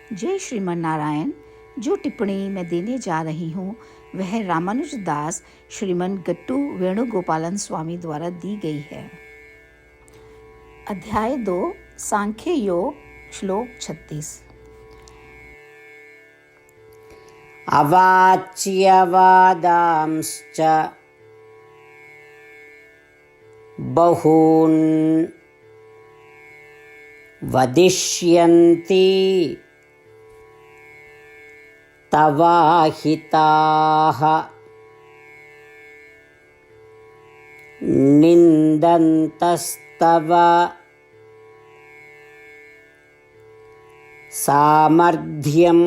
जय श्रीमन नारायण। जो टिप्पणी मैं देने जा रही हूँ वह रामानुज दास श्रीमन गट्टू वेणुगोपालन स्वामी द्वारा दी गई है। अध्याय 2 सांख्य योग, श्लोक 36। अवाच्यवादांश्च बहून् वदिष्यन्ति तवाहिताः निन्दन्तस्तव सामर्थ्यं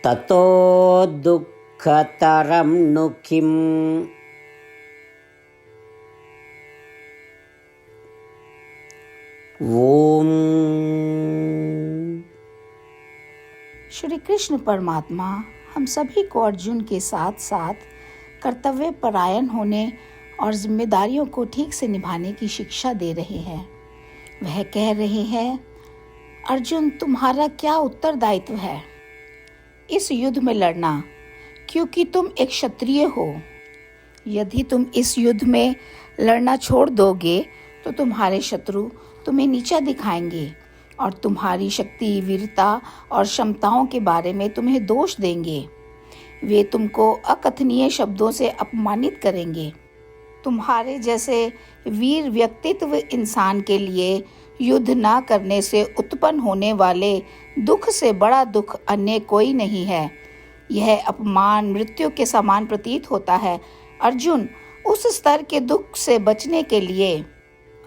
ततो दुःखतरं नु किम्। ओम। श्री कृष्ण परमात्मा हम सभी को अर्जुन के साथ साथ कर्तव्य परायण होने और जिम्मेदारियों को ठीक से निभाने की शिक्षा दे रहे हैं। वह कह रहे हैं, अर्जुन तुम्हारा क्या उत्तरदायित्व है इस युद्ध में लड़ना, क्योंकि तुम एक क्षत्रिय हो। यदि तुम इस युद्ध में लड़ना छोड़ दोगे तो तुम्हारे शत्रु तुम्हें नीचा दिखाएंगे और तुम्हारी शक्ति, वीरता और क्षमताओं के बारे में तुम्हें दोष देंगे। वे तुमको अकथनीय शब्दों से अपमानित करेंगे। तुम्हारे जैसे वीर व्यक्तित्व इंसान के लिए युद्ध ना करने से उत्पन्न होने वाले दुख से बड़ा दुख अन्य कोई नहीं है। यह अपमान मृत्यु के समान प्रतीत होता है। अर्जुन, उस स्तर के दुख से बचने के लिए,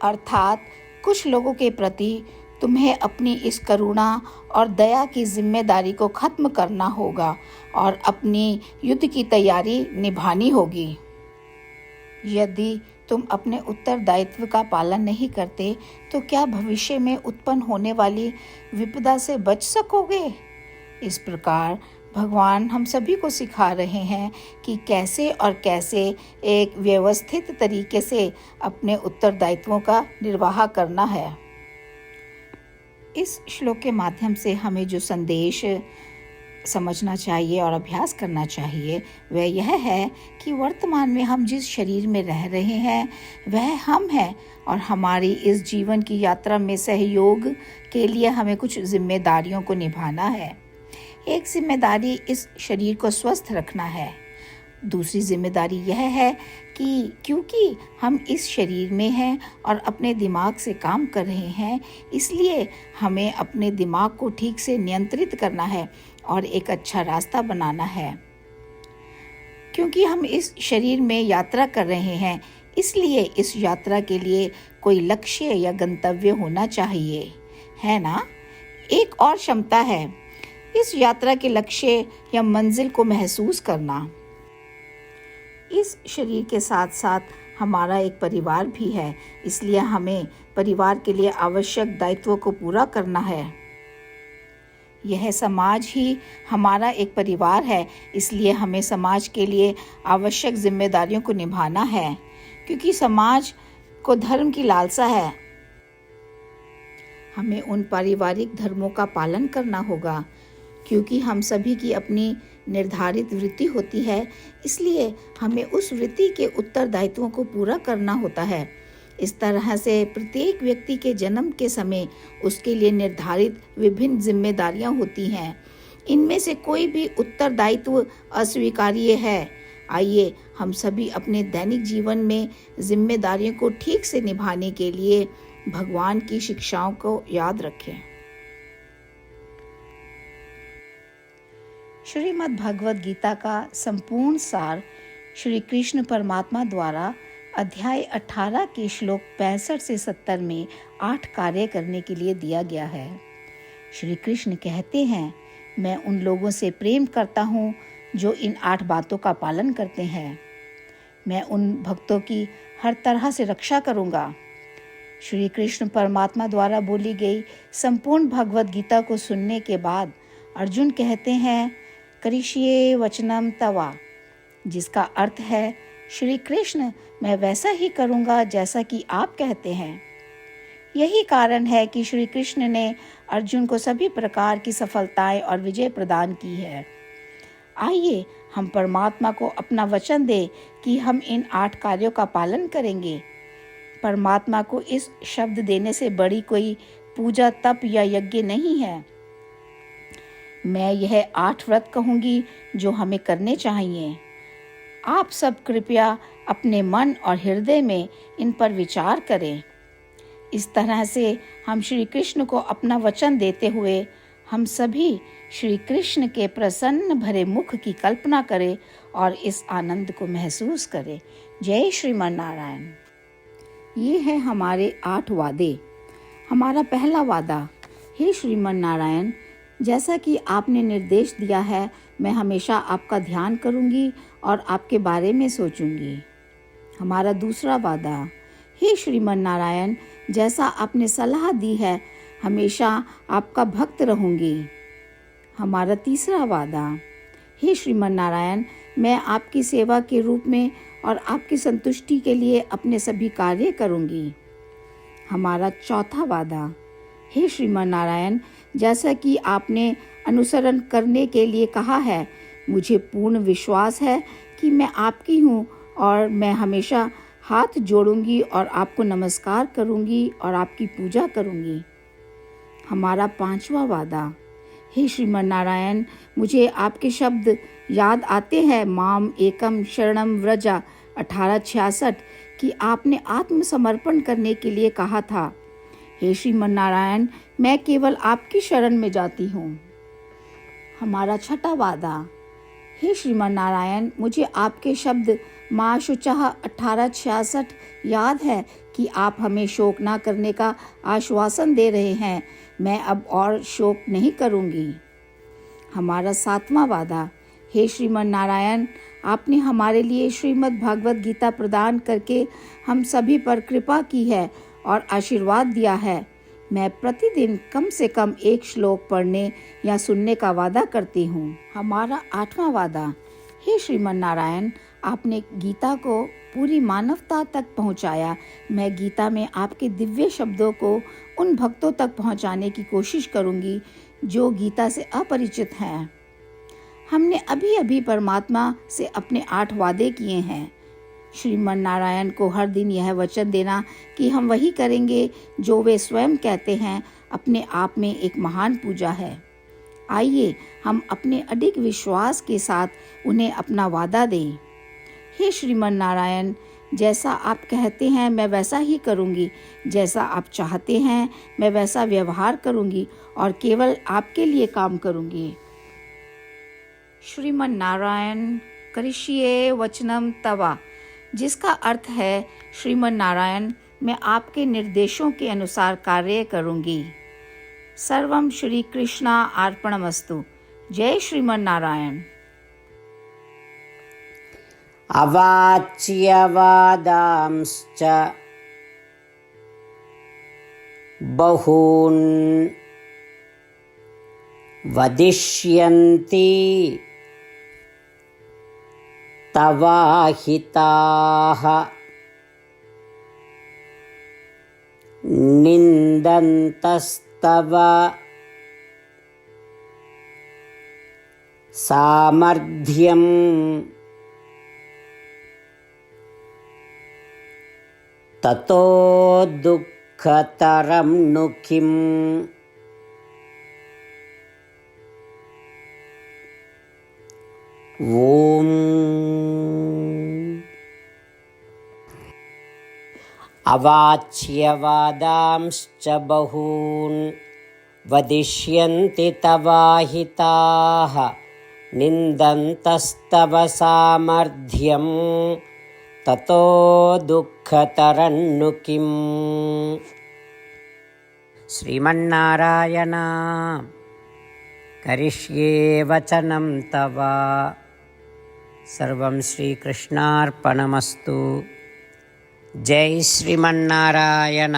अर्थात कुछ लोगों के प्रति तुम्हें अपनी इस करुणा और दया की जिम्मेदारी को खत्म करना होगा और अपनी युद्ध की तैयारी निभानी होगी। यदि तुम अपने उत्तरदायित्व का पालन नहीं करते तो क्या भविष्य में उत्पन्न होने वाली विपदा से बच सकोगे? इस प्रकार भगवान हम सभी को सिखा रहे हैं कि कैसे एक व्यवस्थित तरीके से अपने उत्तरदायित्वों का निर्वाह करना है। इस श्लोक के माध्यम से हमें जो संदेश समझना चाहिए और अभ्यास करना चाहिए वह यह है कि वर्तमान में हम जिस शरीर में रह रहे हैं वह हम हैं और हमारी इस जीवन की यात्रा में सहयोग के लिए हमें कुछ जिम्मेदारियों को निभाना है। एक जिम्मेदारी इस शरीर को स्वस्थ रखना है। दूसरी जिम्मेदारी यह है कि क्योंकि हम इस शरीर में हैं और अपने दिमाग से काम कर रहे हैं, इसलिए हमें अपने दिमाग को ठीक से नियंत्रित करना है और एक अच्छा रास्ता बनाना है। क्योंकि हम इस शरीर में यात्रा कर रहे हैं, इसलिए इस यात्रा के लिए कोई लक्ष्य या गंतव्य होना चाहिए, है ना? एक और क्षमता है इस यात्रा के लक्ष्य या मंजिल को महसूस करना। इस शरीर के साथ साथ हमारा एक परिवार भी है, इसलिए हमें परिवार के लिए आवश्यक दायित्वों को पूरा करना है। यह समाज ही हमारा एक परिवार है, इसलिए हमें समाज के लिए आवश्यक जिम्मेदारियों को निभाना है। क्योंकि समाज को धर्म की लालसा है, हमें उन पारिवारिक धर्मों का पालन करना होगा। क्योंकि हम सभी की अपनी निर्धारित वृत्ति होती है, इसलिए हमें उस वृत्ति के उत्तरदायित्वों को पूरा करना होता है। इस तरह से प्रत्येक व्यक्ति के जन्म के समय उसके लिए निर्धारित विभिन्न जिम्मेदारियां होती हैं। इनमें से कोई भी उत्तरदायित्व अस्वीकार्य है। आइए हम सभी अपने दैनिक जीवन में जिम्मेदारियों को ठीक से निभाने के लिए भगवान की शिक्षाओं को याद रखें। श्रीमद् भगवद गीता का संपूर्ण सार श्री कृष्ण परमात्मा द्वारा अध्याय 18 के श्लोक 65 से 70 में 8 कार्य करने के लिए दिया गया है। श्री कृष्ण कहते हैं, मैं उन लोगों से प्रेम करता हूँ जो इन 8 बातों का पालन करते हैं। मैं उन भक्तों की हर तरह से रक्षा करूँगा। श्री कृष्ण परमात्मा द्वारा बोली गई संपूर्ण भगवद गीता को सुनने के बाद अर्जुन कहते हैं, करिष्ये वचनम तवा, जिसका अर्थ है, श्री कृष्ण मैं वैसा ही करूँगा जैसा कि आप कहते हैं। यही कारण है कि श्री कृष्ण ने अर्जुन को सभी प्रकार की सफलताएं और विजय प्रदान की है। आइए हम परमात्मा को अपना वचन दें कि हम इन 8 कार्यों का पालन करेंगे। परमात्मा को इस शब्द देने से बड़ी कोई पूजा, तप या यज्ञ नहीं है। मैं यह 8 व्रत कहूँगी जो हमें करने चाहिए। आप सब कृपया अपने मन और हृदय में इन पर विचार करें। इस तरह से हम श्री कृष्ण को अपना वचन देते हुए हम सभी श्री कृष्ण के प्रसन्न भरे मुख की कल्पना करें और इस आनंद को महसूस करें। जय श्रीमन नारायण। ये है हमारे 8 वादे। हमारा पहला वादा, हे श्रीमन नारायण, जैसा कि आपने निर्देश दिया है, मैं हमेशा आपका ध्यान करूंगी और आपके बारे में सोचूंगी। हमारा दूसरा वादा, हे श्रीमन नारायण, जैसा आपने सलाह दी है, हमेशा आपका भक्त रहूंगी। हमारा तीसरा वादा, हे श्रीमन नारायण, मैं आपकी सेवा के रूप में और आपकी संतुष्टि के लिए अपने सभी कार्य करूंगी। हमारा चौथा वादा, हे श्रीमन नारायण, जैसा कि आपने अनुसरण करने के लिए कहा है, मुझे पूर्ण विश्वास है कि मैं आपकी हूँ और मैं हमेशा हाथ जोड़ूंगी और आपको नमस्कार करूंगी और आपकी पूजा करूंगी। हमारा पांचवा वादा, हे श्रीमन नारायण, मुझे आपके शब्द याद आते हैं, माम एकम शरणम व्रजा 1866, कि आपने आत्मसमर्पण करने के लिए कहा था। हे श्रीमन नारायण, मैं केवल आपकी शरण में जाती हूँ। हमारा छठा वादा, हे श्रीमन नारायण, मुझे आपके शब्द माँ शुचः 1866 याद है कि आप हमें शोक ना करने का आश्वासन दे रहे हैं। मैं अब और शोक नहीं करूँगी। हमारा सातवां वादा, हे श्रीमन नारायण, आपने हमारे लिए श्रीमद् भागवत गीता प्रदान करके हम सभी पर कृपा की है और आशीर्वाद दिया है। मैं प्रतिदिन कम से कम 1 श्लोक पढ़ने या सुनने का वादा करती हूँ। हमारा 8वां वादा, हे श्रीमन नारायण, आपने गीता को पूरी मानवता तक पहुँचाया। मैं गीता में आपके दिव्य शब्दों को उन भक्तों तक पहुँचाने की कोशिश करूँगी जो गीता से अपरिचित हैं। हमने अभी अभी परमात्मा से अपने 8 वादे किए हैं। श्रीमन नारायण को हर दिन यह वचन देना कि हम वही करेंगे जो वे स्वयं कहते हैं, अपने आप में एक महान पूजा है। आइए हम अपने अडिग विश्वास के साथ उन्हें अपना वादा दें। हे श्रीमन नारायण, जैसा आप कहते हैं मैं वैसा ही करूँगी, जैसा आप चाहते हैं मैं वैसा व्यवहार करूँगी और केवल आपके लिए काम करूँगी। श्रीमन नारायण करिष्ये वचनम तवा, जिसका अर्थ है, श्रीमन नारायण, मैं आपके निर्देशों के अनुसार कार्य करूँगी। सर्वम श्री कृष्णा अर्पणमस्तु। जय श्रीमन नारायण। अवाच्य वादांश्च बहून् वदिष्यन्ति तवाहिताः निन्दन्तस्तव सामर्थ्यं ततो दुःखतरं नु किम्। ॐ अवाच्यवादांश्च बहून् वदिष्यन्ति तवाहिताः निन्दन्तस्तव सामर्थ्यं ततो दुःखतरं नु किम्। श्रीमन्नारायण करिष्ये वचनं तव। सर्वं श्रीकृष्णार्पणमस्तु। जय श्रीमन्नारायण।